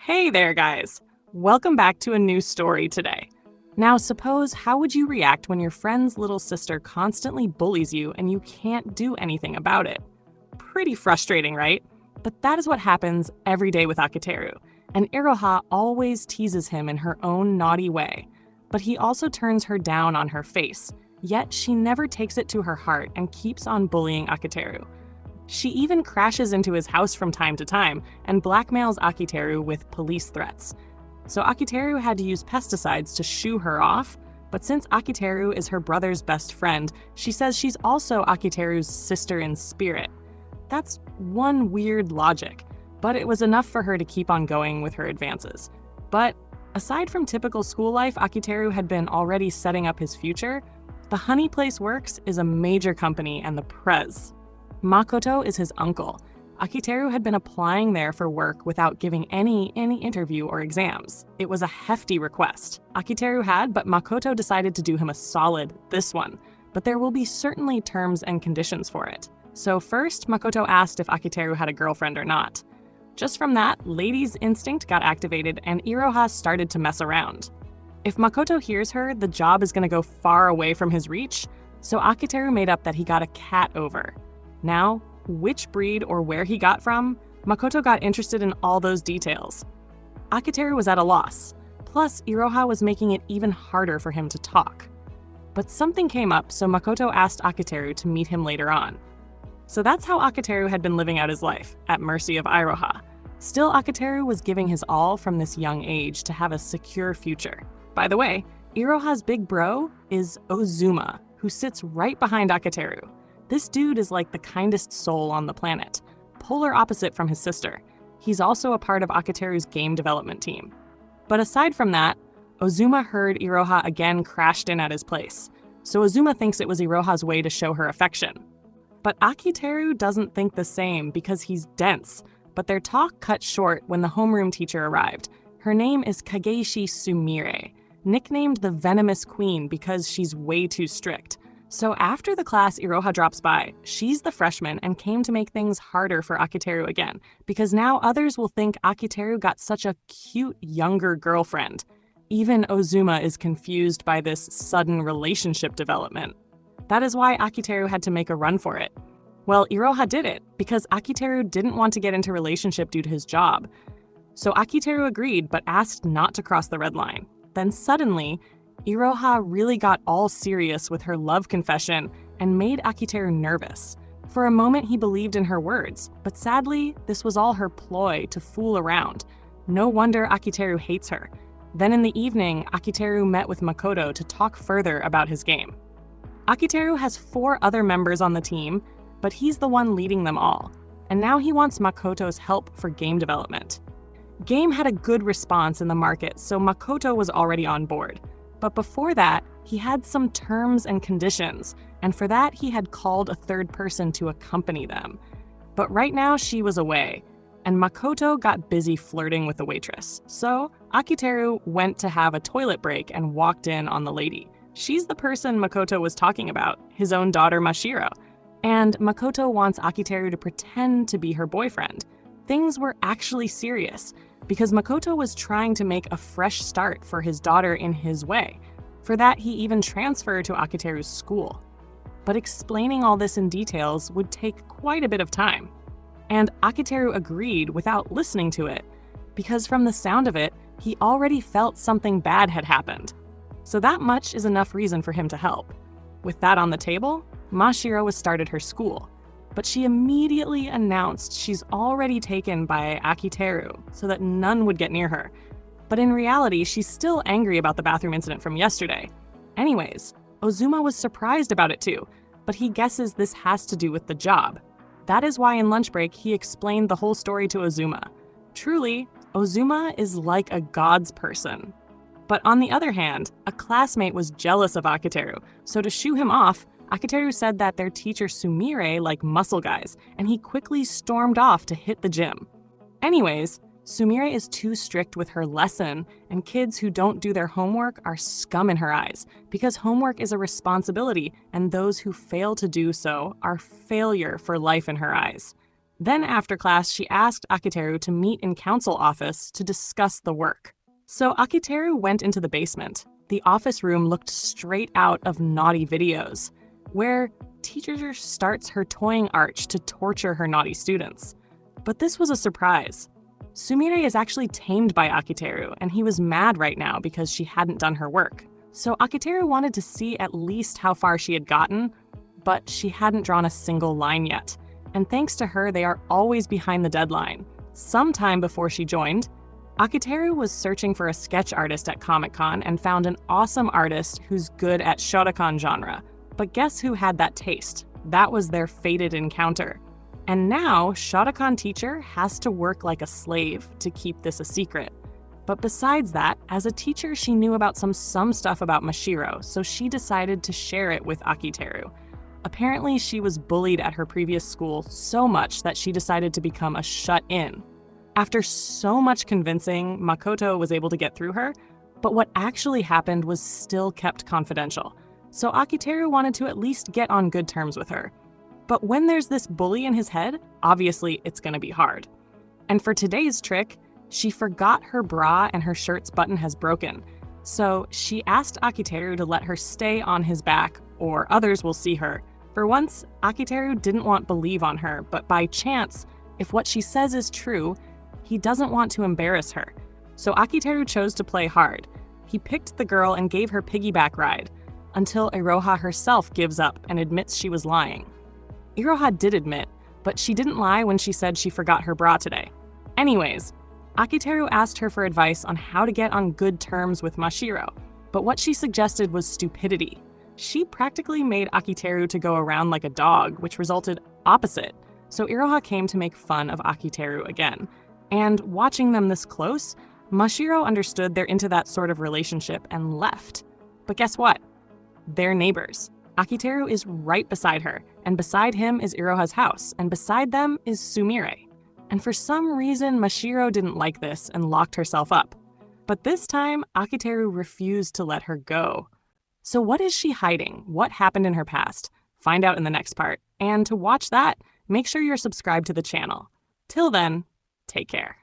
Hey there, guys! Welcome back to a new story today. Now, suppose how would you react when your friend's little sister constantly bullies you and you can't do anything about it? Pretty frustrating, right? But that is what happens every day with Akiteru, and Iroha always teases him in her own naughty way. But he also turns her down on her face, yet she never takes it to her heart and keeps on bullying Akiteru. She even crashes into his house from time to time and blackmails Akiteru with police threats. So Akiteru had to use pesticides to shoo her off, but since Akiteru is her brother's best friend, she says she's also Akiteru's sister in spirit. That's one weird logic, but it was enough for her to keep on going with her advances. But aside from typical school life Akiteru had been already setting up his future, the Honey Place Works is a major company and the prez. Makoto is his uncle. Akiteru had been applying there for work without giving any interview or exams. It was a hefty request. Akiteru had, but Makoto decided to do him a solid this one. But there will be certainly terms and conditions for it. So first, Makoto asked if Akiteru had a girlfriend or not. Just from that, ladies' instinct got activated and Iroha started to mess around. If Makoto hears her, the job is going to go far away from his reach, so Akiteru made up that he got a cat over. Now, which breed or where he got from, Makoto got interested in all those details. Akiteru was at a loss, plus Iroha was making it even harder for him to talk. But something came up, so Makoto asked Akiteru to meet him later on. So that's how Akiteru had been living out his life, at mercy of Iroha. Still, Akiteru was giving his all from this young age to have a secure future. By the way, Iroha's big bro is Ozuma, who sits right behind Akiteru. This dude is like the kindest soul on the planet, polar opposite from his sister. He's also a part of Akiteru's game development team. But aside from that, Ozuma heard Iroha again crashed in at his place, so Ozuma thinks it was Iroha's way to show her affection. But Akiteru doesn't think the same because he's dense, but their talk cut short when the homeroom teacher arrived. Her name is Kageishi Sumire, nicknamed the Venomous Queen because she's way too strict. So after the class, Iroha drops by. She's the freshman and came to make things harder for Akiteru again, because now others will think Akiteru got such a cute younger girlfriend. Even Ozuma is confused by this sudden relationship development. That is why Akiteru had to make a run for it. Well, Iroha did it, because Akiteru didn't want to get into a relationship due to his job. So Akiteru agreed, but asked not to cross the red line. Then suddenly, Iroha really got all serious with her love confession and made Akiteru nervous. For a moment, he believed in her words, but sadly, this was all her ploy to fool around. No wonder Akiteru hates her. Then in the evening, Akiteru met with Makoto to talk further about his game. Akiteru has 4 other members on the team, but he's the one leading them all, and now he wants Makoto's help for game development. Game had a good response in the market, so Makoto was already on board. But before that, he had some terms and conditions, and for that he had called a third person to accompany them. But right now she was away, and Makoto got busy flirting with the waitress. So Akiteru went to have a toilet break and walked in on the lady. She's the person Makoto was talking about, his own daughter Mashiro. And Makoto wants Akiteru to pretend to be her boyfriend. Things were actually serious, because Makoto was trying to make a fresh start for his daughter in his way. For that, he even transferred to Akiteru's school. But explaining all this in details would take quite a bit of time. And Akiteru agreed without listening to it, because from the sound of it, he already felt something bad had happened. So that much is enough reason for him to help. With that on the table, Mashiro has started her school. But she immediately announced she's already taken by Akiteru so that none would get near her. But in reality, she's still angry about the bathroom incident from yesterday. Anyways, Ozuma was surprised about it too, but he guesses this has to do with the job. That is why in lunch break, he explained the whole story to Ozuma. Truly, Ozuma is like a god's person. But on the other hand, a classmate was jealous of Akiteru, so to shoo him off, Akiteru said that their teacher Sumire liked muscle guys, and he quickly stormed off to hit the gym. Anyways, Sumire is too strict with her lesson, and kids who don't do their homework are scum in her eyes, because homework is a responsibility, and those who fail to do so are failure for life in her eyes. Then after class, she asked Akiteru to meet in council office to discuss the work. So Akiteru went into the basement. The office room looked straight out of naughty videos, where teacher starts her toying arch to torture her naughty students. But this was a surprise. Sumire is actually tamed by Akiteru, and he was mad right now because she hadn't done her work. So Akiteru wanted to see at least how far she had gotten, but she hadn't drawn a single line yet. And thanks to her, they are always behind the deadline. Sometime before she joined, Akiteru was searching for a sketch artist at Comic-Con and found an awesome artist who's good at shotokan genre. But guess who had that taste? That was their fated encounter. And now, shotokan teacher has to work like a slave to keep this a secret. But besides that, as a teacher, she knew about some stuff about Mashiro, so she decided to share it with Akiteru. Apparently, she was bullied at her previous school so much that she decided to become a shut-in. After so much convincing, Makoto was able to get through her, but what actually happened was still kept confidential. So Akiteru wanted to at least get on good terms with her. But when there's this bully in his head, obviously it's gonna be hard. And for today's trick, she forgot her bra and her shirt's button has broken. So she asked Akiteru to let her stay on his back, or others will see her. For once, Akiteru didn't want believe on her, but by chance, if what she says is true, he doesn't want to embarrass her. So Akiteru chose to play hard. He picked the girl and gave her piggyback ride, until Iroha herself gives up and admits she was lying. Iroha did admit, but she didn't lie when she said she forgot her bra today. Anyways, Akiteru asked her for advice on how to get on good terms with Mashiro, but what she suggested was stupidity. She practically made Akiteru to go around like a dog, which resulted opposite. So Iroha came to make fun of Akiteru again. And watching them this close, Mashiro understood they're into that sort of relationship and left. But guess what? They're neighbors. Akiteru is right beside her, and beside him is Iroha's house, and beside them is Sumire. And for some reason, Mashiro didn't like this and locked herself up. But this time, Akiteru refused to let her go. So what is she hiding? What happened in her past? Find out in the next part. And to watch that, make sure you're subscribed to the channel. Till then, take care.